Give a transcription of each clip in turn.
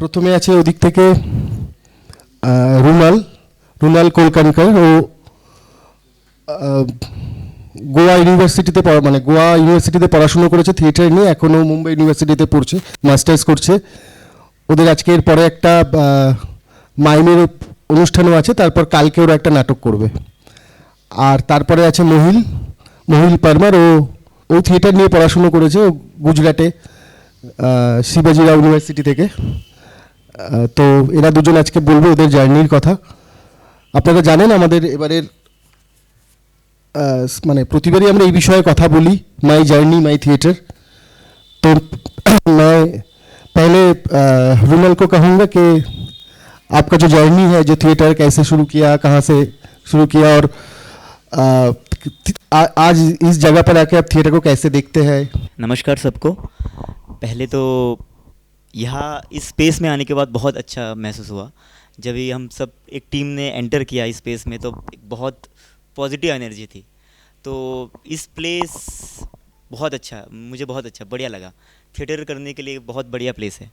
প্রথমে আছে ওদিক থেকে রুনাল রুনাল কোলকানকার। ও গোয়া ইউনিভার্সিটিতে গোয়া ইউনিভার্সিটিতে পড়াশুনো করেছে থিয়েটার নিয়ে, এখনও মুম্বাই ইউনিভার্সিটিতে পড়ছে, মাস্টার্স করছে। ওদের আজকের পরে একটা মাইমের অনুষ্ঠানও আছে, তারপর কালকে ওরা একটা নাটক করবে। আর তারপরে আছে মহিল পারমার। ও থিয়েটার নিয়ে পড়াশুনো করেছে, ও গুজরাটে শিবাজিরাও ইউনিভার্সিটি থেকে। তো এরা দুজন আজকে বলবে ওদের জার্নির কথা। আপনারা জানেন আমাদের এবারের প্রতিবারই আমরা এই বিষয়ে কথা বলি, माई जर्नी माई थिएटर। तो मैं पहले रुनल को कहूँगा कि आपका जो जर्नी है, जो थिएटर कैसे शुरू किया, कहाँ से शुरू किया, और आज इस जगह पर आके आप थिएटर को कैसे देखते हैं। नमस्कार सबको। पहले तो यहाँ इस स्पेस में आने के बाद बहुत अच्छा महसूस हुआ। जब भी हम सब एक टीम ने एंटर किया इस स्पेस में तो बहुत पॉजिटिव एनर्जी थी। तो इस प्लेस बहुत अच्छा, मुझे बहुत अच्छा बढ़िया लगा। थिएटर करने के लिए बहुत बढ़िया प्लेस है।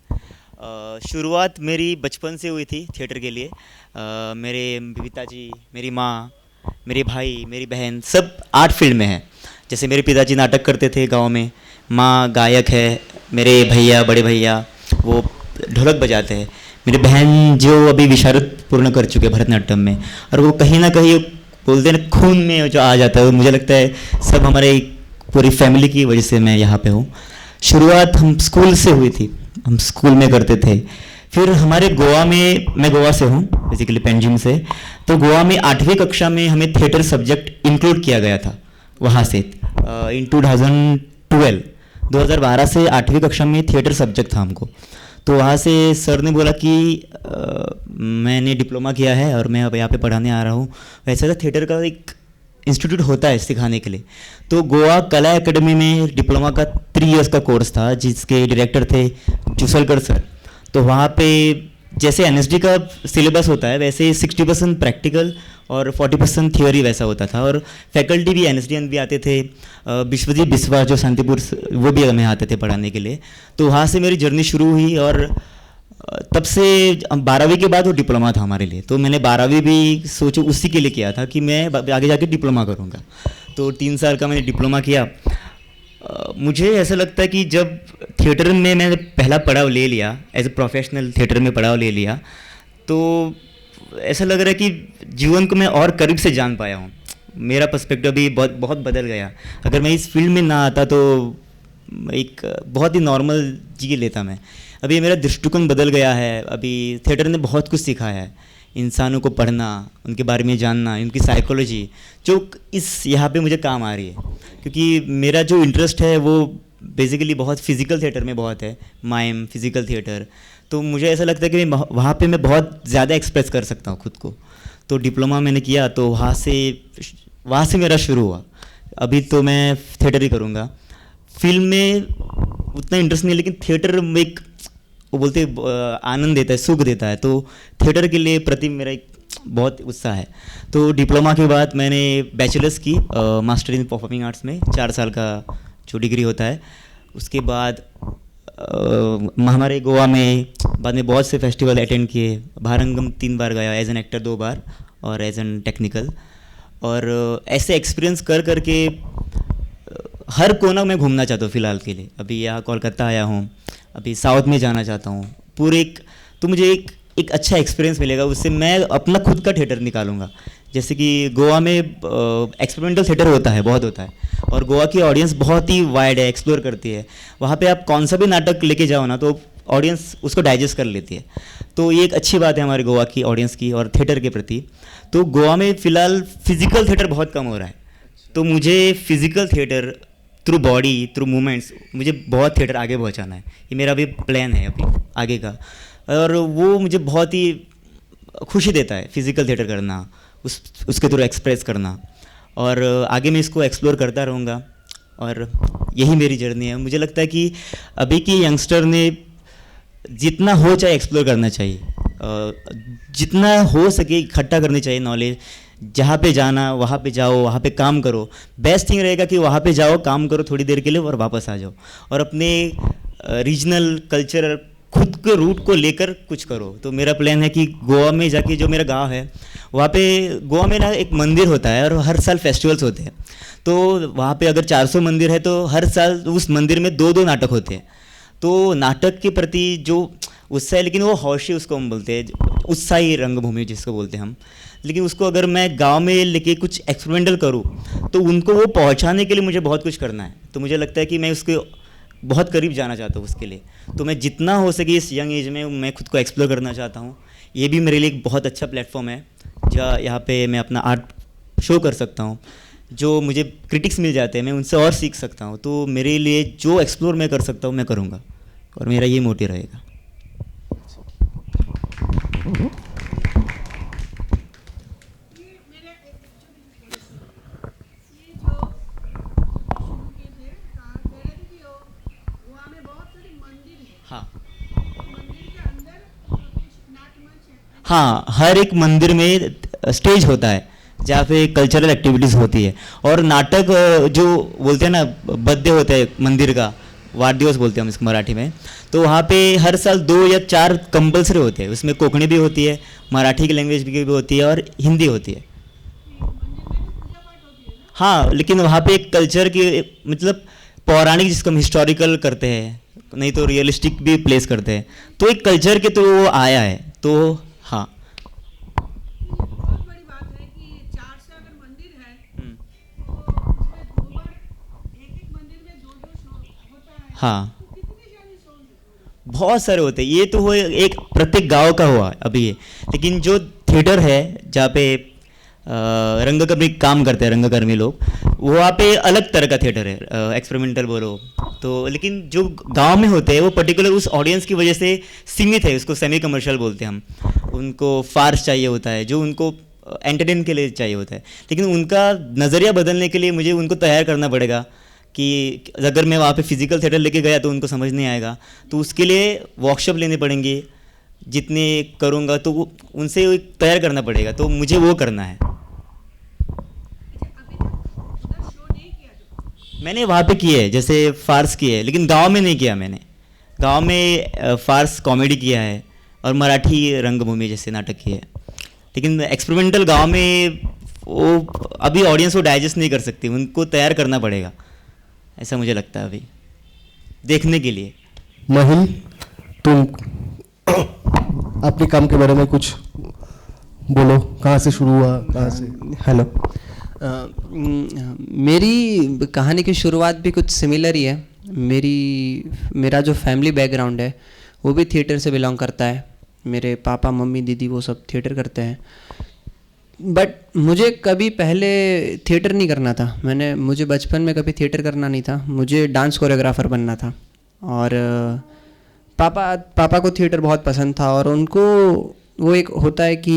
शुरुआत मेरी बचपन से हुई थी थिएटर के लिए। मेरे पिताजी, मेरी माँ, मेरे भाई, मेरी बहन सब आर्ट फील्ड में हैं। जैसे मेरे पिताजी नाटक करते थे गांव में, माँ गायक है, मेरे भैया, बड़े भैया वो ढोलक बजाते हैं, मेरी बहन जो अभी विशारद पूर्ण कर चुके हैं भरतनाट्यम में। और वो कहीं ना कहीं बोलते हैं खून में जो आ जाता है, मुझे लगता है सब हमारे पूरी फैमिली की वजह से मैं यहाँ पे हूँ। शुरुआत हम स्कूल से हुई थी, हम स्कूल में करते थे। फिर हमारे गोवा में, मैं गोवा से हूँ बेसिकली, पेंजिम से। तो गोवा में 8वीं कक्षा में हमें थिएटर सब्जेक्ट इंक्लूड किया गया था वहाँ से। इन 2012 से 8वीं कक्षा में थिएटर सब्जेक्ट था हमको। तो वहाँ से सर ने बोला कि मैंने डिप्लोमा किया है और मैं अब यहाँ पे पढ़ाने आ रहा हूँ। वैसे तो थिएटर का एक इंस्टीट्यूट होता है सिखाने के लिए। तो गोवा कला एकेडमी में डिप्लोमा का 3 इयर्स का कोर्स था, जिसके डायरेक्टर थे चुसलकर सर। तो वहाँ पे जैसे एनएसडी का सिलेबस होता है वैसे 60% प्रैक्टिकल और 40% थियोरी वैसा होता था। और फैकल्टी भी एनएसडीएन भी आते थे, विश्वजीत बिस्वा जो शांतिपुर वो भी हमें आते थे पढ़ाने के लिए। तो वहाँ से मेरी जर्नी शुरू हुई और तब से 12वीं के बाद वो डिप्लोमा था हमारे लिए। तो मैंने 12वीं भी सोचो उसी के लिए किया था कि मैं आगे जाके डिप्लोमा करूँगा। तो 3 साल का मैंने डिप्लोमा किया। मुझे ऐसा लगता है कि जब थिएटर में मैंने पहला पड़ाव ले लिया, एज ए प्रोफेशनल थिएटर में पड़ाव ले लिया, तो ऐसा लग रहा है कि जीवन को मैं और करीब से जान पाया हूँ। मेरा पर्सपेक्टिव भी बहुत बदल गया। अगर मैं इस फील्ड में ना आता तो एक बहुत ही नॉर्मल जी लेता मैं। अभी मेरा दृष्टिकोण बदल गया है। अभी थिएटर ने बहुत कुछ सिखाया है, इंसानों को पढ़ना, उनके बारे में जानना, उनकी साइकोलॉजी, जो इस यहाँ पे मुझे काम आ रही है। क्योंकि मेरा जो इंटरेस्ट है वो बेसिकली बहुत फिज़िकल थिएटर में बहुत है, माइम, फिज़िकल थिएटर। तो मुझे ऐसा लगता है कि वहाँ पे मैं बहुत ज़्यादा एक्सप्रेस कर सकता हूँ खुद को। तो डिप्लोमा मैंने किया, तो वहाँ से मेरा शुरू हुआ। अभी तो मैं थिएटर ही करूँगा। फिल्म में उतना इंटरेस्ट नहीं, लेकिन थिएटर में एक वो बोलते आनंद देता है, सुख देता है। तो थिएटर के लिए प्रति मेरा एक बहुत उत्साह है। तो डिप्लोमा के बाद मैंने बैचलर्स की मास्टर इन परफॉर्मिंग आर्ट्स में, 4 साल का जो डिग्री होता है। उसके बाद हमारे गोवा में बाद में बहुत से फेस्टिवल अटेंड किए। भारंगम 3 बार गया एज एन एक्टर, 2 बार और एज एन टेक्निकल। और ऐसे एक्सपीरियंस कर के हर कोना में घूमना चाहता हूँ फ़िलहाल के लिए। अभी यहाँ कोलकाता आया हूँ, अभी साउथ में जाना चाहता हूँ। पूरे तो मुझे एक अच्छा एक्सपीरियंस मिलेगा, उससे मैं अपना खुद का थिएटर निकालूंगा। जैसे कि गोवा में एक्सपेरिमेंटल थिएटर होता है, बहुत होता है, और गोवा की ऑडियंस बहुत ही वाइड है, एक्सप्लोर करती है। वहाँ पे आप कौन सा भी नाटक लेके जाओ ना, तो ऑडियंस उसको डाइजेस्ट कर लेती है। तो ये एक अच्छी बात है हमारे गोवा की ऑडियंस की और थिएटर के प्रति। तो गोवा में फ़िलहाल फिजिकल थिएटर बहुत कम हो रहा है, तो मुझे physical theatre through body, through movements, मुझे बहुत थिएटर आगे पहुंचाना है। ये मेरा भी प्लान है अभी आगे का, और वो मुझे बहुत ही खुशी देता है फिजिकल थिएटर करना, उसके थ्रू एक्सप्रेस करना, और आगे मैं इसको एक्सप्लोर करता रहूँगा। और यही मेरी जर्नी है। मुझे लगता है कि अभी की यंगस्टर ने जितना हो चाहे एक्सप्लोर करना चाहिए, जितना हो सके इकट्ठा करनी चाहिए नॉलेज। जहाँ पे जाना वहाँ पे जाओ, वहाँ पे काम करो। बेस्ट थिंग रहेगा कि वहाँ पे जाओ, काम करो थोड़ी देर के लिए और वापस आ जाओ, और अपने रीजनल कल्चर, खुद के रूट को लेकर कुछ करो। तो मेरा प्लान है कि गोवा में जाके, जो मेरा गांव है वहाँ पे, गोवा में ना एक मंदिर होता है और हर साल फेस्टिवल्स होते हैं। तो वहाँ पे अगर 400 मंदिर है तो हर साल उस मंदिर में 2-2 नाटक होते हैं। तो नाटक के प्रति जो उत्साह है, लेकिन वो हौशी उसको हम बोलते हैं, उत्साही रंगभूमि जिसको बोलते हैं हम। लेकिन उसको अगर मैं गांव में लेके कुछ एक्सपेरिमेंटल करूं, तो उनको वो पहुंचाने के लिए मुझे बहुत कुछ करना है। तो मुझे लगता है कि मैं उसके बहुत करीब जाना चाहता हूँ उसके लिए। तो मैं जितना हो सके इस यंग एज में मैं खुद को एक्सप्लोर करना चाहता हूँ। ये भी मेरे लिए एक बहुत अच्छा प्लेटफॉर्म है, जहाँ यहाँ पे मैं अपना आर्ट शो कर सकता हूँ। जो मुझे क्रिटिक्स मिल जाते हैं, मैं उनसे और सीख सकता हूँ। तो मेरे लिए जो एक्सप्लोर मैं कर सकता हूँ मैं करूँगा, और मेरा ये मोटिव रहेगा। हाँ हाँ, हर एक मंदिर में स्टेज होता है जहाँ पे कल्चरल एक्टिविटीज़ होती है, और नाटक जो बोलते हैं ना, बद्य होता है मंदिर का, वार दिवस बोलते हैं हम इसको मराठी में। तो वहाँ पे हर साल 2 या 4 कंपल्सरी होते हैं। उसमें कोंकणी भी होती है, मराठी की लैंग्वेज भी होती है, और हिंदी होती है। हाँ, लेकिन वहाँ पे एक कल्चर की, मतलब पौराणिक, जिसको हम हिस्टोरिकल करते हैं, नहीं तो रियलिस्टिक भी प्लेस करते हैं। तो एक कल्चर के थ्रू वो आया है। तो हाँ, बहुत बड़ी बात है कि 400 अगर मंदिर है तो उसमें 2 बार, एक मंदिर में 2-2 शो होता है। हाँ, तो कितने सारे शो? बहुत सारे होते हैं। ये तो वो एक प्रत्येक गांव का हुआ अभी ये। लेकिन जो थिएटर है जहाँ पे रंगकर्मी काम करते हैं, रंगकर्मी लोग, वहाँ पे अलग तरह का थिएटर है, एक्सपेरिमेंटल बोलो तो। लेकिन जो गांव में होते हैं वो पर्टिकुलर उस ऑडियंस की वजह से सीमित है, उसको सेमी कमर्शियल बोलते हैं हम। उनको फार्स चाहिए होता है, जो उनको एंटरटेन के लिए चाहिए होता है। लेकिन उनका नज़रिया बदलने के लिए मुझे उनको तैयार करना पड़ेगा कि अगर मैं वहाँ पे फिजिकल थिएटर लेके गया तो उनको समझ नहीं आएगा। तो उसके लिए वर्कशॉप लेने पड़ेंगे, जितने करूँगा तो उनसे तैयार करना पड़ेगा। तो मुझे वो करना है। अभी तक उधर शो नहीं किया जो? मैंने वहाँ पे किए है, जैसे फार्स किए है, लेकिन गांव में नहीं किया मैंने। गांव में फार्स कॉमेडी किया है और मराठी रंगभूमि जैसे नाटक किए है। लेकिन एक्सपेरिमेंटल गांव में वो अभी ऑडियंस को डाइजेस्ट नहीं कर सकती, उनको तैयार करना पड़ेगा, ऐसा मुझे लगता है अभी देखने के लिए। महिल, तुम अपने काम के बारे में कुछ बोलो, कहाँ से शुरू हुआ, कहाँ से? हेलो। मेरी कहानी की शुरुआत भी कुछ सिमिलर ही है। मेरा जो फैमिली बैकग्राउंड है वो भी थिएटर से बिलोंग करता है। मेरे पापा, मम्मी, दीदी वो सब थिएटर करते हैं। बट मुझे कभी पहले थिएटर नहीं करना था। मुझे बचपन में कभी थिएटर करना नहीं था। मुझे डांस कोरियोग्राफर बनना था। और पापा को थिएटर बहुत पसंद था, और उनको वो एक होता है कि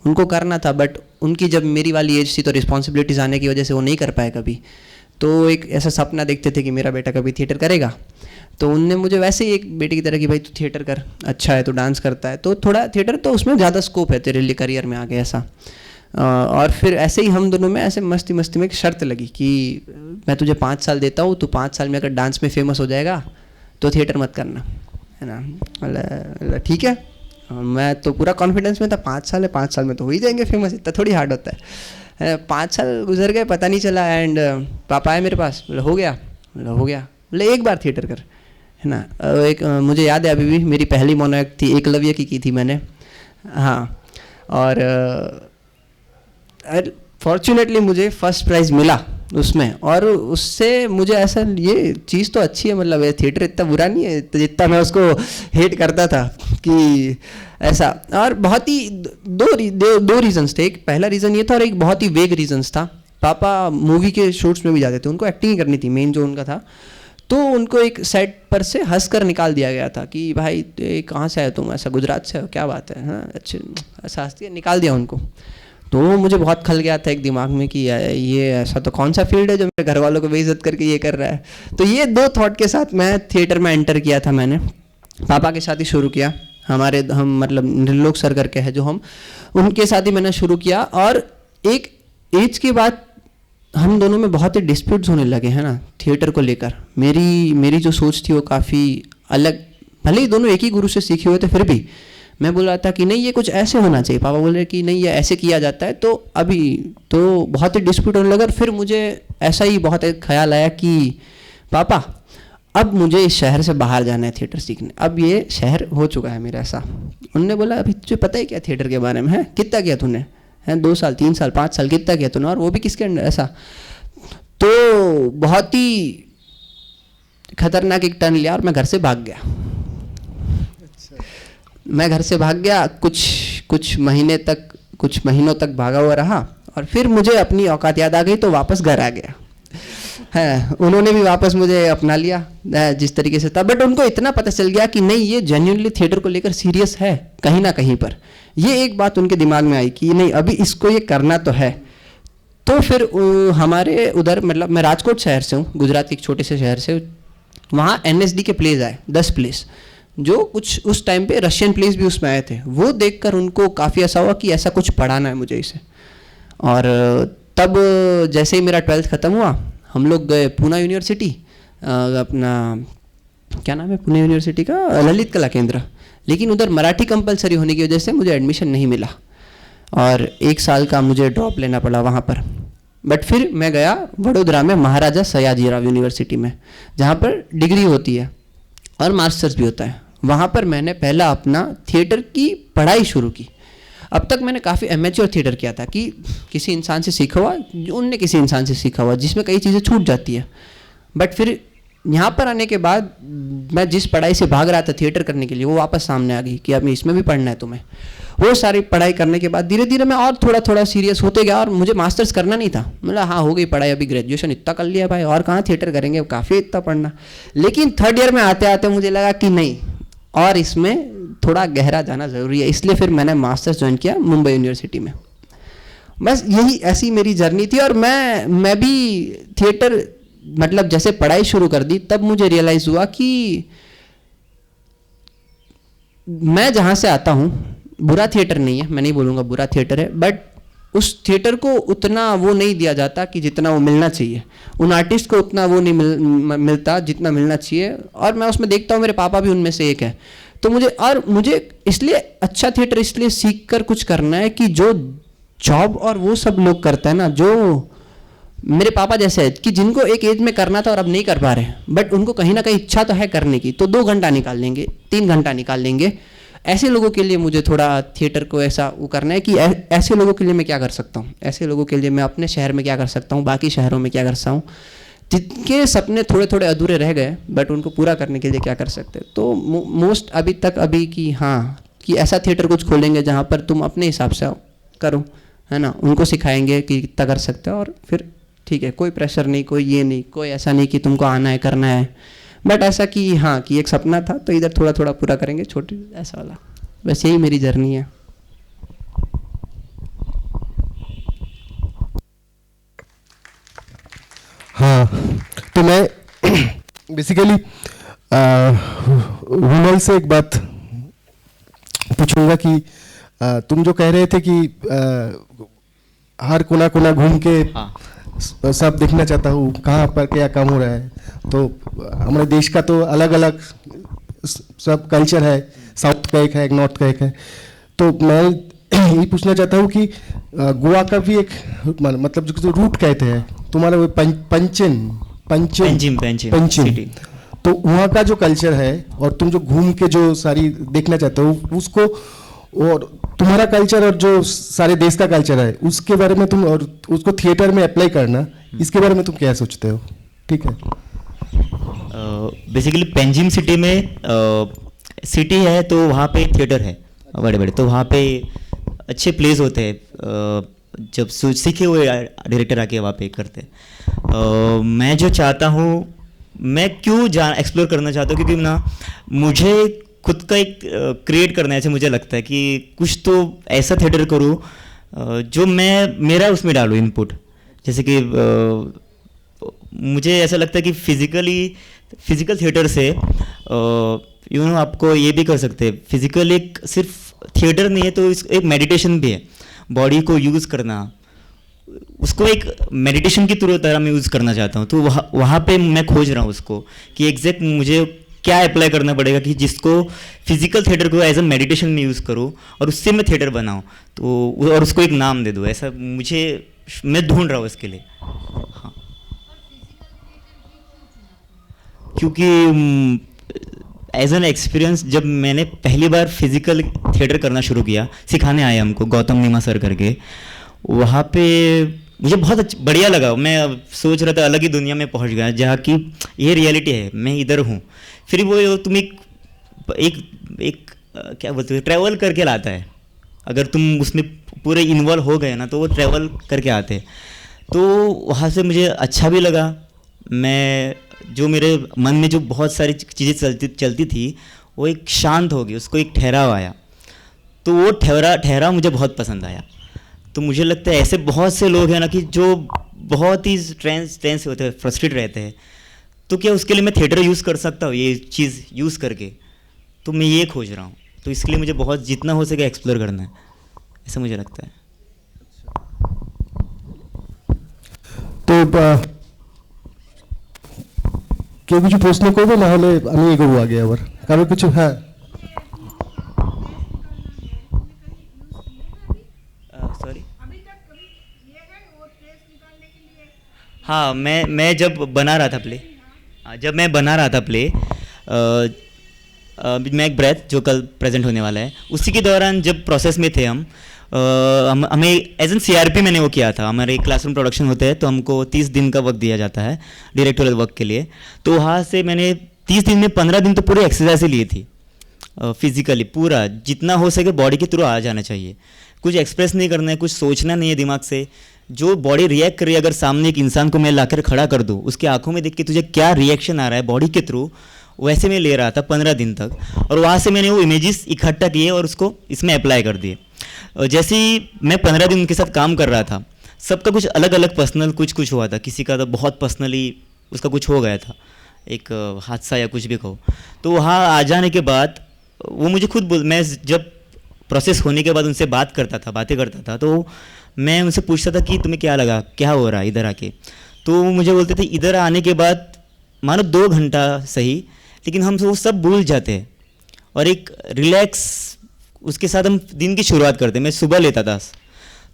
उनको करना था, बट उनकी जब मेरी वाली एज थी तो रिस्पॉन्सिबिलिटीज़ आने की वजह से वो नहीं कर पाए कभी। तो एक ऐसा सपना देखते थे कि मेरा बेटा कभी थिएटर करेगा। तो उनने मुझे वैसे ही एक बेटे की तरह कि भाई तू थिएटर कर, अच्छा है, तू डांस करता है तो थोड़ा थिएटर तो उसमें ज़्यादा स्कोप है तेरे लिए करियर में आगे, ऐसा। और फिर ऐसे ही हम दोनों में ऐसे मस्ती मस्ती में एक शर्त लगी कि मैं तुझे 5 साल देता हूँ, तू 5 साल में अगर डांस में फेमस हो जाएगा तो थिएटर मत करना, है ना। बोला ठीक है। मैं तो पूरा कॉन्फिडेंस में था, 5 साल है, 5 साल में तो हो ही जाएंगे फेमस, इतना थोड़ी हार्ड होता है। 5 साल गुजर गए, पता नहीं चला। एंड पापा आए मेरे पास, बोले हो गया? बोला हो गया। बोले एक बार थिएटर कर, है ना। एक मुझे याद है अभी भी, मेरी पहली मोनोएक्ट थी, एकलव्य की थी मैंने। हाँ, और फॉर्चुनेटली मुझे फर्स्ट प्राइज़ मिला उसमें, और उससे मुझे ऐसा, ये चीज़ तो अच्छी है, मतलब ये थिएटर इतना बुरा नहीं है तो जितना मैं उसको हेट करता था कि ऐसा। और बहुत ही दो रीजंस थे, एक पहला रीज़न ये था और एक बहुत ही वेग रीजंस था। पापा मूवी के शूट्स में भी जाते थे, उनको एक्टिंग करनी थी, मेन जो उनका था, तो उनको एक सेट पर से हंस कर निकाल दिया गया था कि भाई कहाँ से आए तुम, ऐसा गुजरात से हो, क्या बात है, हाँ अच्छे, ऐसा हंसती है, निकाल दिया उनको। तो मुझे बहुत खल गया था एक दिमाग में कि ये ऐसा तो कौन सा फील्ड है जो मेरे घर वालों को बेइज्जत करके ये कर रहा है। तो ये दो थॉट के साथ मैं थिएटर में एंटर किया था। मैंने पापा के साथ ही शुरू किया, हम मतलब निर्लोक सर करके है जो, हम उनके साथ ही मैंने शुरू किया। और एक एज के बाद हम दोनों में बहुत ही डिस्प्यूट्स होने लगे हैं ना थिएटर को लेकर। मेरी जो सोच थी वो काफ़ी अलग, भले ही दोनों एक ही गुरु से सीखे हुए थे, फिर भी मैं बोल रहा था कि नहीं ये कुछ ऐसे होना चाहिए, पापा बोल रहे कि नहीं ये ऐसे किया जाता है। तो अभी तो बहुत ही डिस्प्यूट होने लगा। फिर मुझे ऐसा ही बहुत एक ख्याल आया कि पापा अब मुझे इस शहर से बाहर जाना है थिएटर सीखने, अब ये शहर हो चुका है मेरा ऐसा। उनने बोला अभी तुझे पता है क्या थिएटर के बारे में, है कितना किया तूने, है 2 साल 3 साल 5 साल कितना किया तूने, और वो भी किसके अंडर, ऐसा। तो बहुत ही खतरनाक एक टर्न लिया और मैं घर से भाग गया। मैं घर से भाग गया, कुछ महीनों तक भागा हुआ रहा, और फिर मुझे अपनी औकात याद आ गई तो वापस घर आ गया। है उन्होंने भी वापस मुझे अपना लिया जिस तरीके से था। बट उनको इतना पता चल गया कि नहीं ये जेन्युइनली थिएटर को लेकर सीरियस है कहीं ना कहीं पर। ये एक बात उनके दिमाग में आई कि नहीं अभी इसको ये करना तो है। तो फिर हमारे उधर, मतलब मैं राजकोट शहर से हूँ, गुजरात के एक छोटे से शहर से, वहाँ NSD के प्लेज आए 10 प्लेस, जो कुछ उस टाइम पे रशियन प्लेस भी उसमें आए थे। वो देखकर उनको काफ़ी ऐसा हुआ कि ऐसा कुछ पढ़ाना है मुझे इसे। और तब जैसे ही मेरा 12th ख़त्म हुआ, हम लोग गए पूना यूनिवर्सिटी, अपना क्या नाम है पुणे यूनिवर्सिटी का, ललित कला केंद्र। लेकिन उधर मराठी कंपलसरी होने की वजह से मुझे एडमिशन नहीं मिला और 1 साल का मुझे ड्रॉप लेना पड़ा वहाँ पर। बट फिर मैं गया वडोदरा में महाराजा सयाजीराव यूनिवर्सिटी में, जहाँ पर डिग्री होती है और मास्टर्स भी होता है। वहाँ पर मैंने पहला अपना थिएटर की पढ़ाई शुरू की। अब तक मैंने काफ़ी एमेच्योर थिएटर किया था कि किसी इंसान से सीखा हुआ, उनने किसी इंसान से सीखा हुआ, जिसमें कई चीज़ें छूट जाती है। बट फिर यहाँ पर आने के बाद मैं जिस पढ़ाई से भाग रहा था थिएटर करने के लिए, वो वापस सामने आ गई कि अब इसमें भी पढ़ना है तुम्हें। वो सारी पढ़ाई करने के बाद धीरे धीरे मैं और थोड़ा थोड़ा सीरियस होते गया। और मुझे मास्टर्स करना नहीं था, मतलब हाँ हो गई पढ़ाई, अभी ग्रेजुएशन इतना कर लिया भाई, और कहाँ थिएटर करेंगे, काफ़ी इतना पढ़ना। लेकिन 3rd ईयर में आते आते मुझे लगा कि नहीं, और इसमें थोड़ा गहरा जाना ज़रूरी है। इसलिए फिर मैंने मास्टर्स ज्वाइन किया मुंबई यूनिवर्सिटी में। बस यही ऐसी मेरी जर्नी थी। और मैं भी थिएटर, मतलब जैसे पढ़ाई शुरू कर दी, तब मुझे रियलाइज़ हुआ कि मैं जहाँ से आता हूँ, बुरा थिएटर नहीं है, मैं नहीं बोलूँगा बुरा थिएटर है, बट उस थिएटर को उतना वो नहीं दिया जाता कि जितना वो मिलना चाहिए। उन आर्टिस्ट को उतना वो नहीं मिलता जितना मिलना चाहिए। और मैं उसमें देखता हूँ, मेरे पापा भी उनमें से एक है। तो मुझे इसलिए अच्छा थिएटर इसलिए सीख कर कुछ करना है कि जो जॉब और वो सब लोग करते हैं ना, जो मेरे पापा जैसे है कि जिनको एक एज में करना था और अब नहीं कर पा रहे, बट उनको कहीं ना कहीं इच्छा तो है करने की, तो 2 घंटा निकाल लेंगे, 3 घंटा निकाल लेंगे। ऐसे लोगों के लिए मुझे थोड़ा थिएटर को ऐसा वो करना है कि ऐसे लोगों के लिए मैं क्या कर सकता हूँ, ऐसे लोगों के लिए मैं अपने शहर में क्या कर सकता हूँ, बाकी शहरों में क्या कर सकता हूँ, जिनके सपने थोड़े थोड़े अधूरे रह गए बट उनको पूरा करने के लिए क्या कर सकते हैं। तो मोस्ट अभी कि हाँ, कि ऐसा थिएटर कुछ खोलेंगे जहाँ पर तुम अपने हिसाब से करो, है ना, उनको सिखाएंगे कि कितना कर सकते हो। और फिर ठीक है, कोई प्रेशर नहीं, कोई ये नहीं, कोई ऐसा नहीं कि तुमको आना है करना है, बट ऐसा कि हाँ कि एक सपना था तो इधर थोड़ा थोड़ा पूरा करेंगे, छोटे ऐसा वाला। बस यही मेरी जर्नी है। हाँ, तो मैं बेसिकली विमल से एक बात पूछूंगा कि तुम जो कह रहे थे कि हर कोना कोना घूम के सब देखना चाहता हूँ कहाँ पर क्या काम हो रहा है। तो हमारे देश का तो अलग अलग सब कल्चर है, साउथ का एक है, एक नॉर्थ का एक है। तो मैं ये पूछना चाहता हूँ कि गोवा का भी एक मतलब जो रूट कहते हैं तुम्हारा, वो पंचिम, तो वहाँ का जो कल्चर है और तुम जो घूम के जो सारी देखना चाहते हो, उसको और तुम्हारा कल्चर और जो सारे देश का कल्चर है उसके बारे में तुम, और उसको थिएटर में अप्लाई करना, इसके बारे में तुम क्या सोचते हो? ठीक है। बेसिकली पेंजिम सिटी में सिटी है तो वहाँ पे थिएटर है बड़े बड़े, तो वहाँ पे अच्छे प्लेस होते हैं, जब सीखे हुए डायरेक्टर आके वहाँ पे करते हैं। मैं जो चाहता हूँ, मैं क्यों एक्सप्लोर करना चाहता हूँ, क्योंकि ना मुझे खुद का एक क्रिएट करना है, ऐसे मुझे लगता है कि कुछ तो ऐसा थिएटर करूँ जो मैं मेरा उसमें डालूँ इनपुट। जैसे कि मुझे ऐसा लगता है कि फिजिकल थिएटर से आपको ये भी कर सकते हैं। फिजिकल एक सिर्फ थिएटर नहीं है, तो एक मेडिटेशन भी है। बॉडी को यूज़ करना, उसको एक मेडिटेशन की तरह मैं यूज़ करना चाहता हूँ। तो वहाँ पे मैं खोज रहा हूँ उसको कि एग्जैक्ट मुझे क्या अप्लाई करना पड़ेगा कि जिसको फिजिकल थिएटर को एज अ मेडिटेशन में यूज़ करूँ और उससे मैं थिएटर बनाऊँ, तो और उसको एक नाम दे दूँ। ऐसा मैं ढूंढ रहा हूँ इसके लिए। हाँ, क्योंकि एज एन एक्सपीरियंस जब मैंने पहली बार फिजिकल थिएटर करना शुरू किया, सिखाने आए हमको गौतम नीमा सर करके, वहाँ पे मुझे बहुत बढ़िया लगा। मैं सोच रहा था अलग ही दुनिया में पहुँच गया, जहाँ की ये रियलिटी है, मैं इधर हूँ। फिर वो तुम एक क्या बोलते हो, ट्रैवल करके लाता है। अगर तुम उसमें पूरे इन्वॉल्व हो गए ना, तो वो ट्रैवल करके आते हैं। तो वहाँ से मुझे अच्छा भी लगा। मैं जो मेरे मन में जो बहुत सारी चीज़ें चलती थी, वो एक शांत हो गई, उसको एक ठहराव आया। तो वो ठहराव मुझे बहुत पसंद आया। तो मुझे लगता है ऐसे बहुत से लोग हैं ना कि जो बहुत ही टेंस होते हैं, फ्रस्ट्रेट रहते हैं, तो क्या उसके लिए मैं थिएटर यूज़ कर सकता हूँ, ये चीज़ यूज़ करके? तो मैं ये खोज रहा हूँ। तो इसके लिए मुझे बहुत जितना हो सके एक्सप्लोर करना है, ऐसा मुझे लगता है। তো কেউ কিছু প্রশ্ন করবে, না হলে আমি এগোবো আগে আবার, কারো কিছু? হ্যাঁ, सॉरी। अभी तक कभी ये है वो ट्रेस निकालने के लिए? हाँ, मैं जब बना रहा था प्ले, जब मैं बना रहा था प्ले, मैं एक ब्रेथ जो कल प्रेजेंट होने वाला है, उसी के दौरान जब प्रोसेस में थे हमें एज एन CRP मैंने वो किया था। हमारे क्लासरूम प्रोडक्शन होते हैं, तो हमको 30 दिन का वक्त दिया जाता है डायरेक्टोरियल वर्क के लिए। तो वहाँ से मैंने 30 दिन में 15 दिन तो पूरी एक्सरसाइज ली थी। फिजिकली पूरा जितना हो सके बॉडी के थ्रू आ जाना चाहिए, कुछ एक्सप्रेस नहीं करना है, कुछ सोचना नहीं है दिमाग से। जो बॉडी रिएक्ट कर रही है, अगर सामने एक इंसान को मैं लाकर खड़ा कर दूँ, उसकी आंखों में देख के तुझे क्या रिएक्शन आ रहा है बॉडी के थ्रू, वैसे मैं ले रहा था 15 दिन तक। और वहाँ से मैंने वो इमेजेस इकट्ठा किए और उसको इसमें अप्लाई कर दिए। जैसे ही मैं 15 दिन उनके साथ काम कर रहा था, सबका कुछ अलग अलग पर्सनल कुछ हुआ था। किसी का तो बहुत पर्सनली उसका कुछ हो गया था, एक हादसा या कुछ भी कहो। तो वहाँ आ जाने के बाद वो मुझे खुद मैं जब प्रोसेस होने के बाद उनसे बातें करता था, तो मैं उनसे पूछता था कि तुम्हें क्या लगा, क्या हो रहा है इधर आके। तो वो मुझे बोलते थे इधर आने के बाद मानो 2 घंटा सही, लेकिन हम वो सब भूल जाते हैं और एक रिलैक्स उसके साथ हम दिन की शुरुआत करते हैं। मैं सुबह लेता था।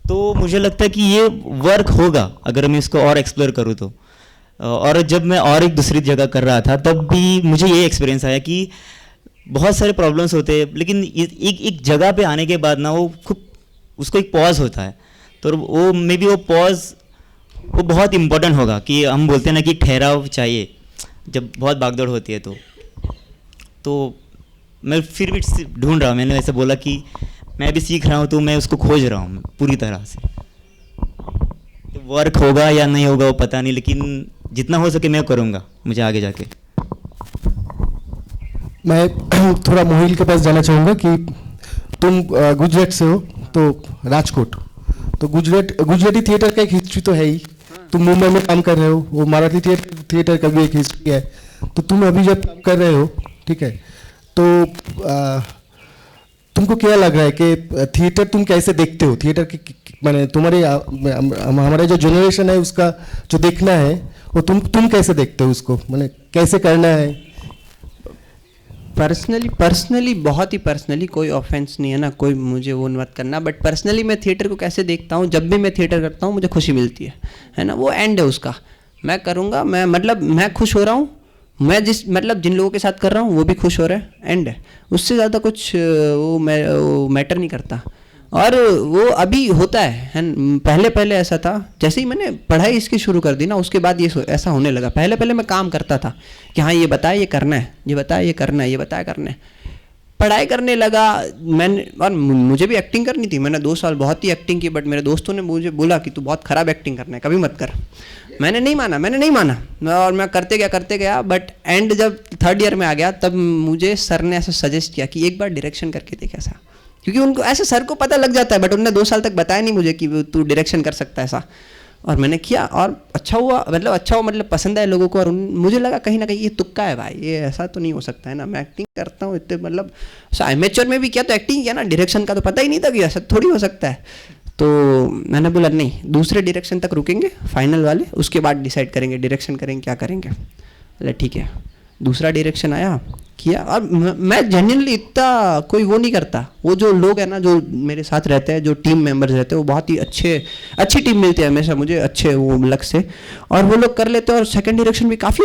तो मुझे लगता है कि ये वर्क होगा अगर मैं इसको और एक्सप्लोर करूँ तो। और जब मैं और एक दूसरी जगह कर रहा था, तब भी मुझे ये एक्सपीरियंस आया कि बहुत सारे प्रॉब्लम्स होते हैं, लेकिन एक जगह पे आने के बाद ना वो खूब उसको एक पॉज होता है। तो वो मे बी वो पॉज वो बहुत इम्पोर्टेंट होगा कि हम बोलते हैं ना कि ठहराव चाहिए जब बहुत भागदौड़ होती है। तो मैं फिर भी ढूंढ रहा हूँ। मैंने ऐसे बोला कि मैं भी सीख रहा हूँ, तो मैं उसको खोज रहा हूँ पूरी तरह से। तो वर्क होगा या नहीं होगा वो पता नहीं, लेकिन जितना हो सके मैं करूँगा मुझे आगे जाके। मैं थोड़ा मोहिल के पास जाना चाहूँगा कि तुम गुजरात से हो, तो राजकोट, तो गुजराती थिएटर का एक हिस्ट्री तो है ही। तुम मुंबई में काम कर रहे हो, वो मराठी थिएटर का भी एक हिस्ट्री है। तो तुम अभी जब काम कर रहे हो, ठीक है, तो तुमको क्या लग रहा है कि थिएटर तुम कैसे देखते हो? थिएटर की माने तुम्हारे हमारा जो जनरेशन है उसका जो देखना है, वो तुम कैसे देखते हो उसको, माने कैसे करना है? पर्सनली बहुत ही पर्सनली, कोई ऑफेंस नहीं है ना, कोई मुझे वो मत करना, बट पर्सनली मैं थिएटर को कैसे देखता हूँ, जब भी मैं थिएटर करता हूँ मुझे खुशी मिलती है ना। वो एंड है उसका, मैं करूँगा, मैं खुश हो रहा हूँ, मैं जिस मतलब जिन लोगों के साथ कर रहा हूँ वो भी खुश हो रहे हैं, एंड उससे ज़्यादा कुछ वो मैटर नहीं करता। और वो अभी होता है पहले पहले ऐसा था, जैसे ही मैंने पढ़ाई इसकी शुरू कर दी ना उसके बाद ये ऐसा होने लगा। पहले पहले मैं काम करता था कि हाँ ये बताया ये करना है, ये बताया ये करना है, ये बताया करना है, पढ़ाई करने लगा मैंने। और मुझे भी एक्टिंग करनी थी, मैंने 2 साल बहुत ही एक्टिंग की, बट मेरे दोस्तों ने मुझे बोला कि तू बहुत ख़राब एक्टिंग करना है, कभी मत कर। मैंने नहीं माना और मैं करते गया। बट एंड जब 3rd ईयर में आ गया तब मुझे सर ने ऐसा सजेस्ट किया कि एक बार डायरेक्शन करके देख ऐसा, क्योंकि उनको ऐसे सर को पता लग जाता है, बट उन्होंने 2 साल तक बताया नहीं मुझे कि तू डायरेक्शन कर सकता है ऐसा। और मैंने किया और अच्छा हुआ मतलब पसंद आए लोगों को। और मुझे लगा कहीं ना कहीं ये तुक्का है भाई, ये ऐसा तो नहीं हो सकता है ना, मैं एक्टिंग करता हूँ इतने मतलब एमेच्योर में भी किया तो एक्टिंग किया ना, डायरेक्शन का तो पता ही नहीं था कि ऐसा थोड़ी हो सकता है। तो मैंने बोला नहीं, दूसरे डायरेक्शन तक रुकेंगे फाइनल वाले, उसके बाद डिसाइड करेंगे डायरेक्शन करेंगे क्या करेंगे। बोला ठीक है, दूसरा डायरेक्शन आया किया। और मैं जेन्युइनली इतना कोई वो नहीं करता, वो जो लोग हैं ना जो मेरे साथ रहते हैं, जो टीम मेंबर्स रहते हैं, वो बहुत ही अच्छी टीम मिलती है हमेशा मुझे, अच्छे वो लक से, और वो लोग कर लेते हैं। और सेकंड डायरेक्शन भी काफ़ी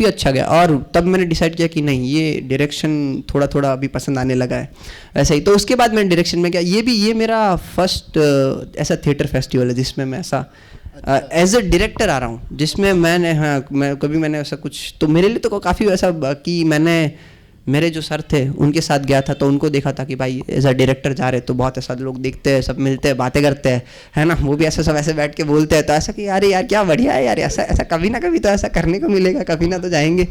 अच्छा गया। और तब मैंने डिसाइड किया कि नहीं, ये डायरेक्शन थोड़ा थोड़ा अभी पसंद आने लगा है वैसे ही। तो उसके बाद मैंने डायरेक्शन में किया। ये मेरा फर्स्ट ऐसा थिएटर फेस्टिवल है जिसमें मैं ऐसा एज ए डायरेक्टर आ रहा हूँ, जिसमें मैंने ऐसा कुछ, तो मेरे लिए तो काफ़ी ऐसा कि मैंने मेरे जो सर थे उनके साथ गया था, तो उनको देखा था कि भाई एज अ डायरेक्टर जा रहे, तो बहुत ऐसा लोग देखते हैं, सब मिलते हैं, बातें करते हैं, है ना, वो भी ऐसा सब ऐसे बैठ के बोलते हैं, तो ऐसा कि अरे यार क्या बढ़िया है यार, ऐसा कभी ना कभी तो ऐसा करने को मिलेगा, कभी ना तो जाएंगे,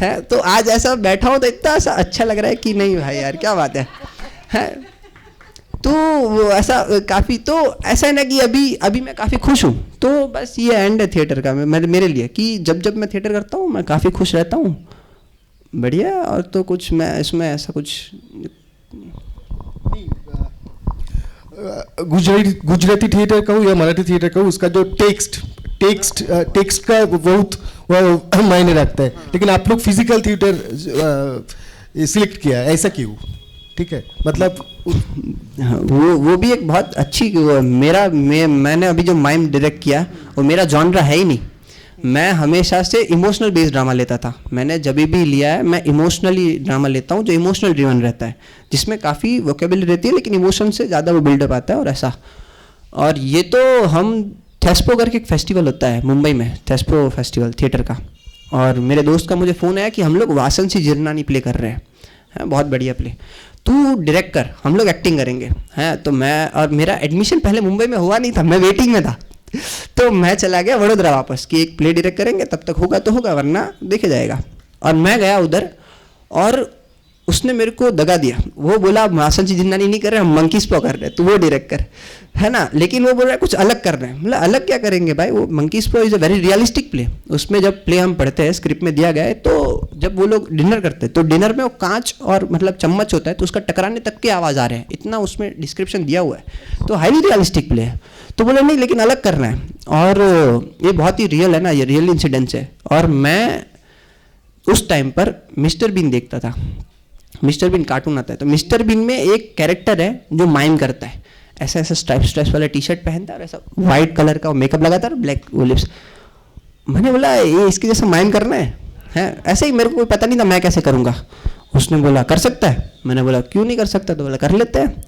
है। तो आज ऐसा बैठा हूँ तो इतना ऐसा अच्छा लग रहा है कि नहीं भाई यार क्या बात है। तो वो ऐसा काफ़ी, तो ऐसा है ना कि अभी मैं काफ़ी खुश हूँ। तो बस ये एंड है थिएटर का मेरे लिए, कि जब मैं थिएटर करता हूँ मैं काफ़ी खुश रहता हूँ, बढ़िया। और तो कुछ मैं इसमें ऐसा कुछ गुजराती थिएटर का हो या मराठी थिएटर का हो, उसका जो टेक्स्ट का बहुत मायने रखता है, लेकिन आप लोग फिजिकल थिएटर सिलेक्ट किया है, ऐसा क्यों? ठीक है, मतलब वो भी एक बहुत अच्छी मैंने अभी जो माइम डायरेक्ट किया वो मेरा जॉनरा है ही नहीं। मैं हमेशा से इमोशनल बेस्ड ड्रामा लेता था, मैंने जब भी लिया है मैं इमोशनली ड्रामा लेता हूँ जो इमोशनल ड्रिवन रहता है, जिसमें काफ़ी वोकेबुलरी रहती है लेकिन इमोशन से ज़्यादा वो बिल्डअप आता है और ऐसा। और ये तो हम थेस्पो करके एक फेस्टिवल होता है मुंबई में, थेस्पो फेस्टिवल थिएटर का, और मेरे दोस्त का मुझे फ़ोन आया कि हम लोग वासंती जिरनानी प्ले कर रहे हैं, बहुत बढ़िया प्ले, तू डायरेक्ट कर, हम लोग एक्टिंग करेंगे, हैं। तो मैं, और मेरा एडमिशन पहले मुंबई में हुआ नहीं था, मैं वेटिंग में था, तो मैं चला गया वडोदरा वापस कि एक प्ले डायरेक्ट करेंगे, तब तक होगा तो होगा वरना देखे जाएगा। और मैं गया उधर और उसने मेरे को दगा दिया, वो बोला वासंती जिरनानी नहीं कर रहे, हम मंकीज पॉ कर रहे हैं, तो वो डायरेक्ट कर, है ना। लेकिन वो बोल रहा है कुछ अलग कर रहे हैं, मतलब अलग क्या करेंगे भाई, वो मंकीज पॉ is a very realistic play. उसमें जब प्ले हम पढ़ते हैं, स्क्रिप्ट में दिया गया है, तो जब वो लोग डिनर करते हैं तो डिनर में वो कांच और मतलब चम्मच होता है, तो उसका टकराने तक की आवाज़ आ रहे हैं, इतना उसमें डिस्क्रिप्शन दिया हुआ है, तो हाईली रियलिस्टिक प्ले है। तो बोले नहीं लेकिन अलग करना है, और ये बहुत ही रियल है ना, ये रियल इंसिडेंट्स है। और मैं उस टाइम पर मिस्टर बीन देखता था, मिस्टर बीन कार्टून आता है, तो मिस्टर बीन में एक कैरेक्टर है जो माइम करता है, ऐसा ऐसा स्ट्राइप्स वाला टी शर्ट पहनता है और ऐसा वाइट कलर का मेकअप लगाता है, ब्लैक वो लिप्स। मैंने बोला ये इसके जैसा माइम करना है ऐसे ही, मेरे को कोई पता नहीं था मैं कैसे करूँगा। उसने बोला कर सकता है, मैंने बोला क्यों नहीं कर सकता, तो बोला कर लेते हैं।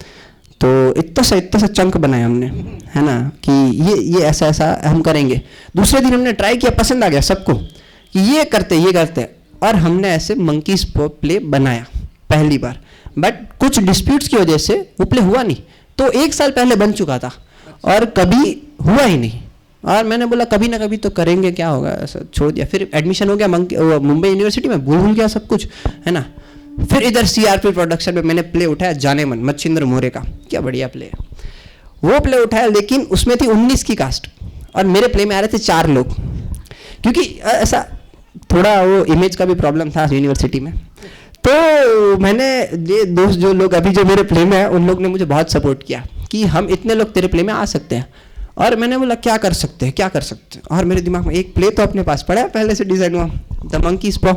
तो इतना सा चंक बनाया हमने, है ना, कि ये ऐसा हम करेंगे। दूसरे दिन हमने ट्राई किया, पसंद आ गया सबको कि ये करते, और हमने ऐसे मंकीज प्ले बनाया पहली बार। बट कुछ डिस्प्यूट्स की वजह से वो प्ले हुआ नहीं, तो 1 साल पहले बन चुका था और कभी हुआ ही नहीं। और मैंने बोला कभी ना कभी तो करेंगे, क्या होगा, ऐसा छोड़ दिया। फिर एडमिशन हो गया मुंबई यूनिवर्सिटी में, भूल गया सब कुछ, है ना। फिर इधर CRP प्रोडक्शन में मैंने प्ले उठाया जाने मन, मच्छिंद्र मोरे का, क्या बढ़िया प्ले है, वो प्ले उठाया, लेकिन उसमें थी 19 की कास्ट और मेरे प्ले में आ रहे थे 4 लोग, क्योंकि ऐसा थोड़ा वो इमेज का भी प्रॉब्लम था यूनिवर्सिटी में। तो मैंने ये दोस्त जो लोग अभी जो मेरे प्ले में है, उन लोग ने मुझे बहुत सपोर्ट किया कि हम इतने लोग तेरे प्ले में आ सकते हैं। और मैंने बोला क्या कर सकते हैं। और मेरे दिमाग में एक प्ले तो अपने पास पड़ा है, पहले से डिज़ाइन हुआ, द मंकीज पॉ,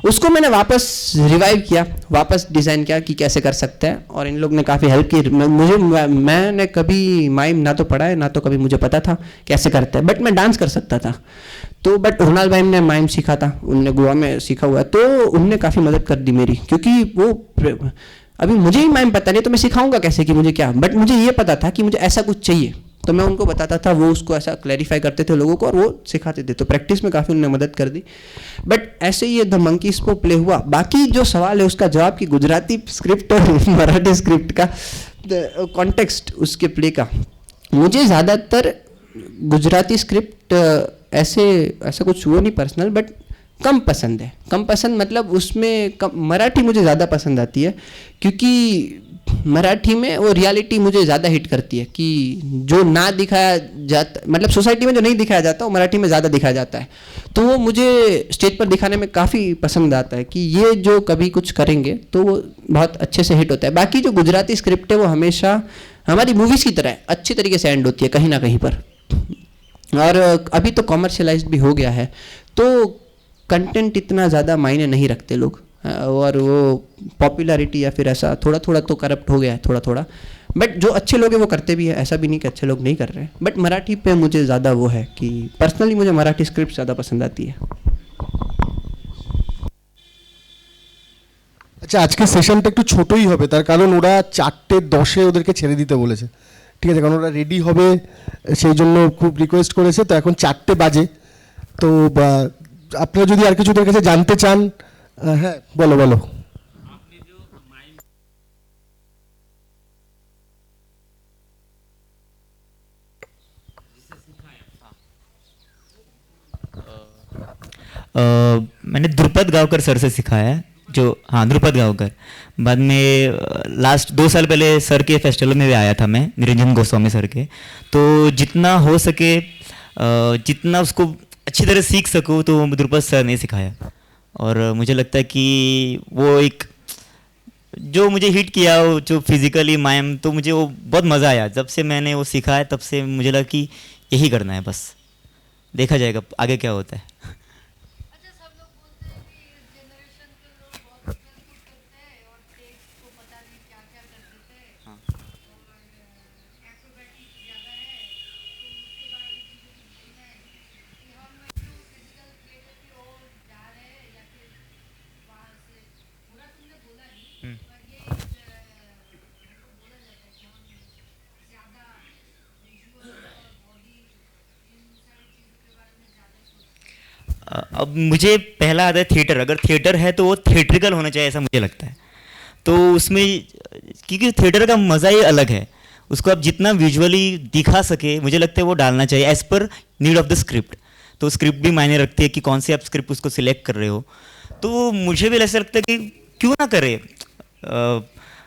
उसको मैंने वापस रिवाइव किया, वापस डिज़ाइन किया कि कैसे कर सकते हैं। और इन लोग ने काफ़ी हेल्प की मैंने कभी माइम ना तो पढ़ा है ना तो कभी मुझे पता था कैसे करते हैं, बट मैं डांस कर सकता था। तो बट रोनाल्ड भाई ने माइम सीखा था, उनने गोवा में सीखा हुआ है, तो उनने काफ़ी मदद कर दी मेरी, क्योंकि वो अभी मुझे ही माइम पता नहीं तो मैं सिखाऊंगा कैसे कि मुझे क्या, बट मुझे ये पता था कि मुझे ऐसा कुछ चाहिए, तो मैं उनको बताता था, वो उसको ऐसा क्लैरिफाई करते थे लोगों को और वो सिखाते थे, तो प्रैक्टिस में काफ़ी उन्होंने मदद कर दी। बट ऐसे ही ये द मंकीज को प्ले हुआ। बाकी जो सवाल है उसका जवाब कि गुजराती स्क्रिप्ट और मराठी स्क्रिप्ट का कॉन्टेक्स्ट उसके प्ले का, मुझे ज़्यादातर गुजराती स्क्रिप्ट ऐसा कुछ वो नहीं पर्सनल, बट कम पसंद है। कम पसंद मतलब उसमें कम, मराठी मुझे ज़्यादा पसंद आती है, क्योंकि मराठी में वो रियलिटी मुझे ज़्यादा हिट करती है कि जो ना दिखाया जाता, मतलब सोसाइटी में जो नहीं दिखाया जाता वो मराठी में ज़्यादा दिखाया जाता है, तो वो मुझे स्टेज पर दिखाने में काफ़ी पसंद आता है कि ये जो कभी कुछ करेंगे तो वो बहुत अच्छे से हिट होता है। बाकी जो गुजराती स्क्रिप्ट है वो हमेशा हमारी मूवीज़ की तरह अच्छी तरीके से एंड होती है कहीं ना कहीं पर, और अभी तो कॉमर्शियलाइज्ड भी हो गया है, तो कंटेंट इतना ज़्यादा मायने नहीं रखते लोग, और वो पॉपुलैरिटी या फिर ऐसा थोड़ा थोड़ा तो करप्ट हो गया है थोड़ा थोड़ा, बट जो अच्छे लोग हैं वो करते भी है, ऐसा भी नहीं कि अच्छे लोग नहीं कर रहे हैं। बट मराठी पे मुझे ज़्यादा वो है कि पर्सनली मुझे मराठी स्क्रिप्ट ज़्यादा पसंद आती है। আচ্ছা, আজকে সেশনটা একটু ছোটই হবে, তার কারণ ওরা 4:10 ওদেরকে ছেড়ে দিতে বলেছে, ঠিক আছে, কারণ ওরা রেডি হবে সেই জন্য খুব রিকোয়েস্ট করেছে, তো এখন 4টে বাজে। তো আপনারা যদি আর কিছু ওদের কাছে জানতে চান, হ্যাঁ বলো বলো। मैंने द्रुपद गावकर सर से सीखा है, जो हाँ द्रुपद गावकर। बाद में लास्ट 2 साल पहले सर के फेस्टिवल में भी आया था मैं, निरंजन गोस्वामी सर के। तो जितना हो सके जितना उसको अच्छी तरह सीख सकूँ तो द्रुपद सर ने सिखाया, और मुझे लगता है कि वो एक जो मुझे हिट किया वो जो फिजिकली माइम, तो मुझे वो बहुत मज़ा आया। जब से मैंने वो सीखा है तब से मुझे लगा कि यही करना है, बस देखा जाएगा आगे क्या होता है। अच्छा, सब लोग बोलते हैं कि इस जनरेशन के लोग बहुत वेल कुक करते हैं और टेक्स को पता नहीं क्या क्या करते थे, हाँ। और एक्रोबैटिक्स ज़्यादा है, तो उसके बारे में मुझे कुछ बोलना है कि हम जो फिजिकल क्रिएटर की ओर जा रहे हैं या फिर बाहर से, पूरा तुमने बोला नहीं, पर ये हमको बोला जाता है कि हम ज़्यादा विजुअल और बॉडी इन सारी चीज़ों के बारे में ज़्यादा सोचते हैं। अब मुझे पहला आता है थिएटर। अगर थिएटर है तो वो थिएट्रिकल होना चाहिए, ऐसा मुझे लगता है। तो उसमें क्योंकि थिएटर का मज़ा ही अलग है, उसको आप जितना विजुअली दिखा सके मुझे लगता है वो डालना चाहिए as per need of the script. तो स्क्रिप्ट भी मायने रखती है कि कौन सी आप स्क्रिप्ट उसको सिलेक्ट कर रहे हो। तो मुझे भी ऐसा लगता है कि क्यों ना करें,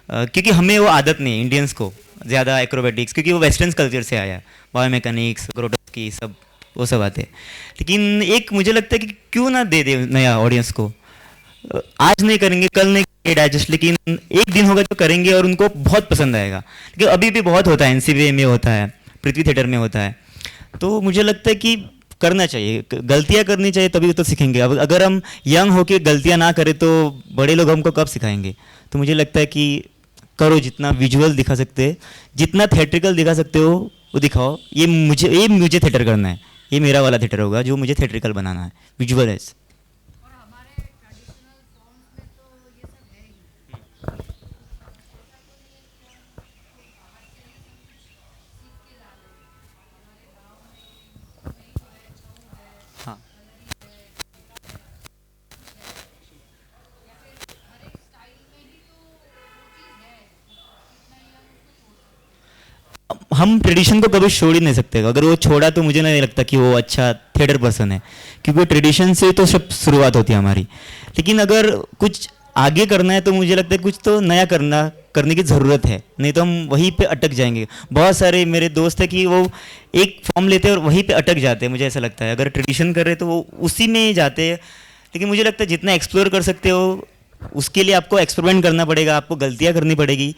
क्योंकि हमें वो आदत नहीं है इंडियंस को ज़्यादा एक्रोबेटिक्स, क्योंकि वो वेस्टर्न कल्चर से आया, बायोमैकेनिक्स ग्रोटस्की सब वो सब आते हैं। लेकिन एक मुझे लगता है कि क्यों ना दे दे नया ऑडियंस को। आज नहीं करेंगे, कल नहीं करेंगे डाइजेस्ट, लेकिन एक दिन होगा तो करेंगे और उनको बहुत पसंद आएगा। क्योंकि अभी भी बहुत होता है, एनसीबीए में होता है, पृथ्वी थिएटर में होता है। तो मुझे लगता है कि करना चाहिए, गलतियां करनी चाहिए तभी तो सीखेंगे। अब अगर हम यंग होके गलतियां ना करें तो बड़े लोग हमको कब सिखाएंगे। तो मुझे लगता है कि करो, जितना विजुअल दिखा सकते हैं, जितना थिएट्रिकल दिखा सकते हो वो दिखाओ। ये मुझे थिएटर करना है, ये मेरा वाला थिएटर होगा जो मुझे थिएट्रिकल बनाना है, विजुअल है। और हमारे ट्रेडिशनल फॉर्म्स में तो ये सब है ही, ऐसा तो नहीं है कि हम कोई बाहर से ही सब कुछ सीख के ला रहे हैं। हमारे गांव में नहीं तो है, छऊ है, हाँ। कलरी है, या फिर हर एक स्टाइल में ही तो वो चीज़ है, कितना ही हम उसको छोड़ सकते हैं। हम ट्रेडिशन को कभी छोड़ ही नहीं सकते। अगर वो छोड़ा तो मुझे नहीं लगता कि वो अच्छा थिएटर पर्सन है, क्योंकि ट्रेडिशन से तो सब शुरुआत होती है हमारी। लेकिन अगर कुछ आगे करना है तो मुझे लगता है कुछ तो नया करने की ज़रूरत है, नहीं तो हम वहीं पे अटक जाएंगे। बहुत सारे मेरे दोस्त हैं कि वो एक फॉर्म लेते हैं और वहीं पे अटक जाते हैं। मुझे ऐसा लगता है अगर ट्रेडिशन कर रहे तो वो उसी में ही जाते हैं। लेकिन मुझे लगता है जितना एक्सप्लोर कर सकते हो उसके लिए आपको एक्सपेरिमेंट करना पड़ेगा, आपको गलतियाँ करनी पड़ेगी,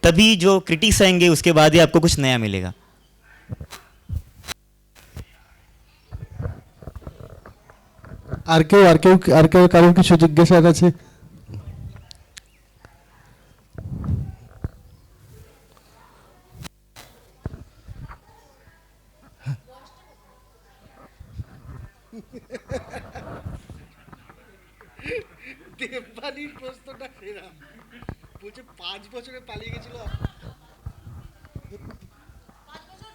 तभी जो क्रिटिक्स आएंगे उसके बाद ही आपको कुछ नया मिलेगा। আর কেউ কারোর কিছু জিজ্ঞাসা আছে? দেববাণীর প্রশ্নটা এরকম বলছে 5 বছরে পালিয়ে গেছিল। 5 বছর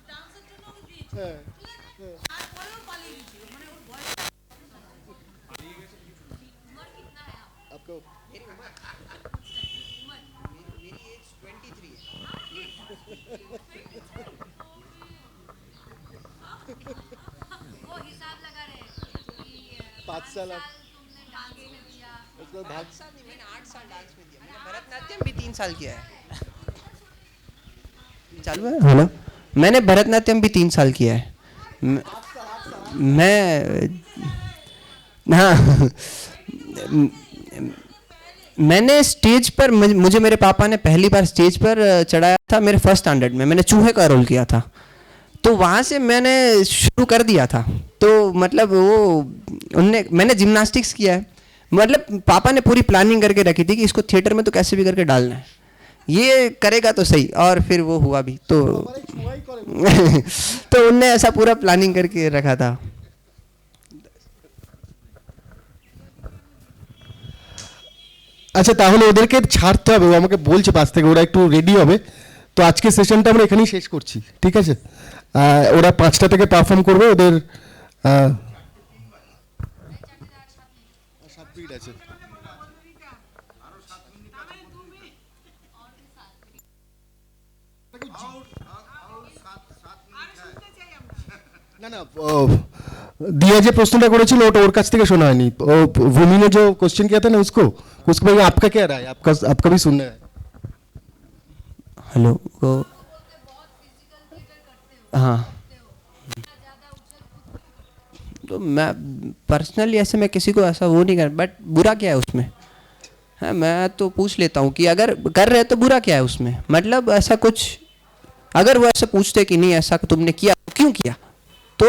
ডান্সের জন্য ও দিয়েছে, হ্যাঁ ঠিক আছে, তারপরেও পালিয়ে গেছিল, মানে ওর বয়স आपको मेरी एज 23 है। वो हिसाब लगा रहे हैं कि 5 साल तुमने डांस में दिया। उसको भाग 8 साल नहीं, मैंने 8 साल डांस में दिया। मैंने भरतनाट्यम भी 3 साल किया है। चालू है? हेलो, मैंने भरतनाट्यम भी 3 साल किया है। मैं हाँ मैंने स्टेज पर मुझे मेरे पापा ने पहली बार स्टेज पर चढ़ाया था मेरे फर्स्ट स्टैंडर्ड में। मैंने चूहे का रोल किया था, तो वहाँ से मैंने शुरू कर दिया था। तो मतलब वो मैंने जिम्नास्टिक्स किया है। मतलब पापा ने पूरी प्लानिंग करके रखी थी कि इसको थिएटर में तो कैसे भी करके डालना है, ये करेगा तो सही, और फिर वो हुआ भी। तो तो उनने ऐसा पूरा प्लानिंग करके रखा था। আচ্ছা তাহলে ওদেরকে ছাড়তে হবে, ও আমাকে বলছে পাশ থেকে ওরা একটু রেডি হবে। তো আজকে সেশনটা আমরা এখানেই শেষ করছি, ঠিক আছে? ওরা 5টা থেকে পারফর্ম করবে। ওদের 7 মিনিট আছে। না না, दिया जो प्रश्न করেছিল ওটা ওর কাছ থেকে শোনা হয়নি। ও ভূমি ने जो क्वेश्चन किया था ना उसको भाई आपका क्या राय है, आपका भी सुनना है। हेलो वो हाँ, तो मैं पर्सनली ऐसे मैं किसी को ऐसा वो नहीं कर, बट बुरा क्या है उसमें? हाँ, मैं तो पूछ लेता हूँ कि अगर कर रहे तो बुरा क्या है उसमें? मतलब ऐसा कुछ अगर वो ऐसे पूछते कि नहीं ऐसा तुमने किया क्यों किया, तो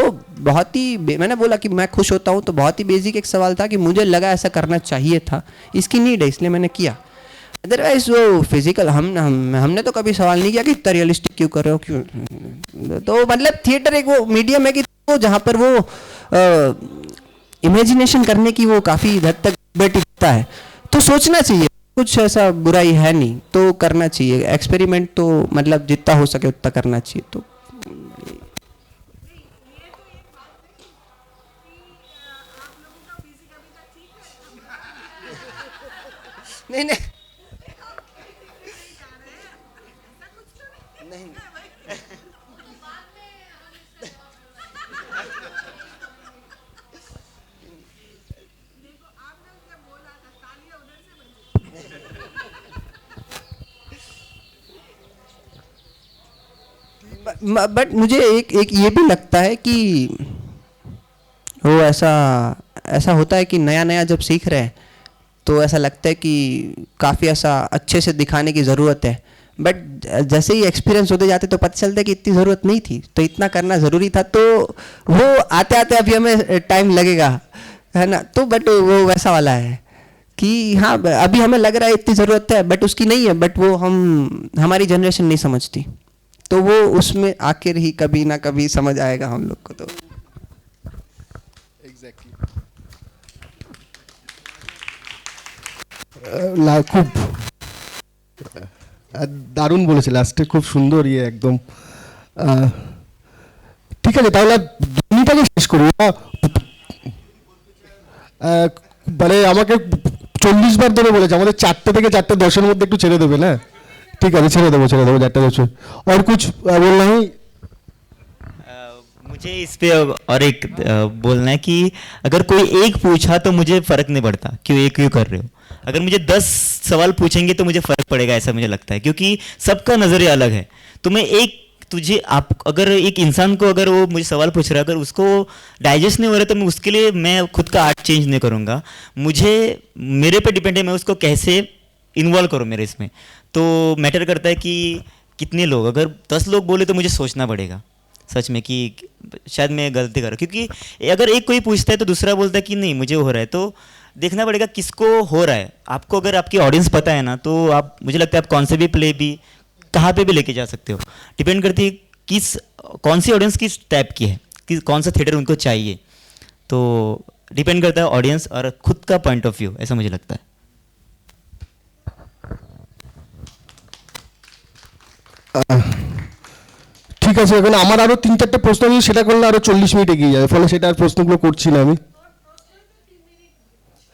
बहुत ही मैंने बोला कि मैं खुश होता हूँ, तो बहुत ही बेसिक एक सवाल था कि मुझे लगा ऐसा करना चाहिए था, इसकी नीड है इसलिए मैंने किया। अदरवाइज वो फिजिकल हमने तो कभी सवाल नहीं किया कि इतना रियलिस्टिक क्यों कर रहे हो, क्यों। तो मतलब थिएटर एक वो मीडियम है कि वो जहाँ पर वो इमेजिनेशन करने की वो काफ़ी हद तक बैठता है, तो सोचना चाहिए, कुछ ऐसा बुराई है नहीं, तो करना चाहिए एक्सपेरिमेंट, तो मतलब जितना हो सके उतना करना चाहिए। तो नहीं नहीं नहीं बट मुझे एक ये भी लगता है कि वो ऐसा होता है कि नया नया जब सीख रहे हैं तो ऐसा लगता है कि काफ़ी ऐसा अच्छे से दिखाने की ज़रूरत है, बट जैसे ही एक्सपीरियंस होते जाते तो पता चलता है कि इतनी ज़रूरत नहीं थी, तो इतना करना ज़रूरी था, तो वो आते आते अभी हमें टाइम लगेगा, है ना। तो बट वो वैसा वाला है कि हाँ अभी हमें लग रहा है इतनी ज़रूरत है बट उसकी नहीं है, बट वो हमारी जनरेशन नहीं समझती, तो वो उसमें आकर ही कभी ना कभी समझ आएगा हम लोग को। तो এক্স্যাক্টলি খুব দারুণ বলেছে লাস্টে, খুব সুন্দর ইয়ে একদম। ঠিক আছে তাহলে দুনিটাকে শেষ করি। মানে আমাকে 40 বার ধরে বলেছে আমাদের 4টে থেকে 4:10 মধ্যে একটু ছেড়ে দেবে না। ठीक है ছেড়ে দেবো 4:10। और कुछ बोलना है? मुझे इस पे और एक बोलना है कि अगर कोई एक पूछा तो मुझे फ़र्क नहीं पड़ता क्यों एक क्यों कर रहे हो, अगर मुझे 10 सवाल पूछेंगे तो मुझे फ़र्क पड़ेगा, ऐसा मुझे लगता है, क्योंकि सबका नज़रिया अलग है। तो मैं आप अगर एक इंसान को अगर वो मुझे सवाल पूछ रहा है, अगर उसको डाइजेस्ट नहीं हो रहा तो मैं उसके लिए मैं खुद का आर्ट चेंज नहीं करूँगा, मेरे पे डिपेंड है मैं उसको कैसे इन्वॉल्व करूँ मेरे इसमें। तो मैटर करता है कि कितने लोग, अगर 10 लोग बोले तो मुझे सोचना पड़ेगा सच में कि शायद मैं गलती कर रहा हूँ, क्योंकि अगर एक कोई पूछता है तो दूसरा बोलता है कि नहीं मुझे हो रहा है, तो देखना पड़ेगा किसको हो रहा है। आपको अगर आपकी ऑडियंस पता है ना तो आप, मुझे लगता है आप कौन से भी प्ले भी कहाँ पे भी लेके जा सकते हो, डिपेंड करती है कौन सी ऑडियंस किस टाइप की है, कि कौन सा थिएटर उनको चाहिए। तो डिपेंड करता है ऑडियंस और खुद का पॉइंट ऑफ व्यू, ऐसा मुझे लगता है। ঠিক আছে, এখন আমার আরও 3-4টে প্রশ্ন আছে, সেটা করলে আরও 40 মিনিট এগিয়ে যাবে, ফলে সেটা আর প্রশ্নগুলো করছি না আমি।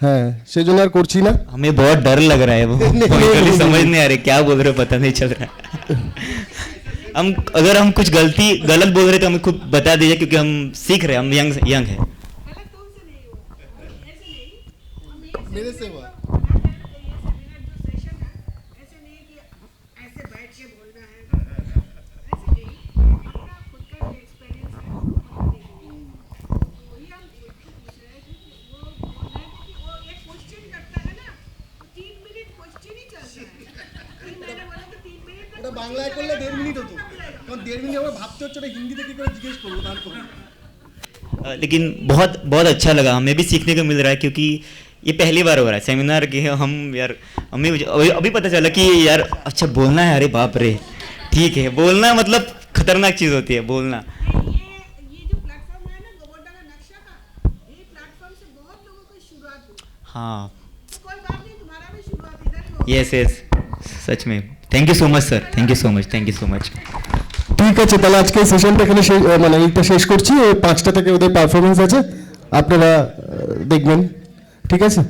হ্যাঁ, সেই জন্য আর করছি না। हमें बहुत डर लग रहा है, वो नहीं, point नहीं, समझ नहीं। नहीं आ रहे क्या बोल रहे हो, पता नहीं चल रहा है। हम अगर हम कुछ गलत बोल रहे तो हमें खुद बता दीजिए, क्योंकि हम सीख रहे हैं, हम यंग है। गलत तुमसे नहीं हुआ, ऐसे नहीं, हम मेरे से हुआ। ये सेमिनार जो सेशन है, ऐसे नहीं कि ऐसे बैठ के बोलना है, ऐसे नहीं, अपना खुद का जो एक्सपीरियंस है वो बताने के लिए। तो वही हम पूछ रहे थे कि वो बोल रहे थे कि वो एक क्वेश्चन करता है ना, तो 3 मिनट क्वेश्चन ही चलता है। फिर मैंने बोला कि 3 मिनट ওটা বাংলায় করলে 1.5 মিনিট হতো, কারণ 1.5 মিনিট আমার ভাবতে হচ্ছে ওটা হিন্দিতে কি করে জিজ্ঞেস করবো তারপর। लेकिन बहुत बहुत अच्छा लगा, हमें भी सीखने को मिल रहा है, क्योंकि ये पहली बार हो रहा है सेमिनार के। हम यार हमें अभी पता चला कि यार अच्छा बोलना है, अरे बाप रे, ठीक है, बोलना मतलब खतरनाक चीज़ होती है बोलना। ये जो प्लेटफॉर्म है ना गोबोटा का नक्शा का, ये प्लेटफॉर्म से बहुत लोगों की शुरुआत हुई। हाँ, तो कोई बात नहीं, तुम्हारा भी शुरुआत इधर ही होगी। यस यस, सच में thank you so much sir, thank you so much, thank you so much. ঠিক আছে, তাহলে আজকে সেশনটা এখানে মানে এইটা শেষ করছি। 5টা থেকে ওদের পারফরমেন্স আছে, আপনারা দেখবেন, ঠিক আছে।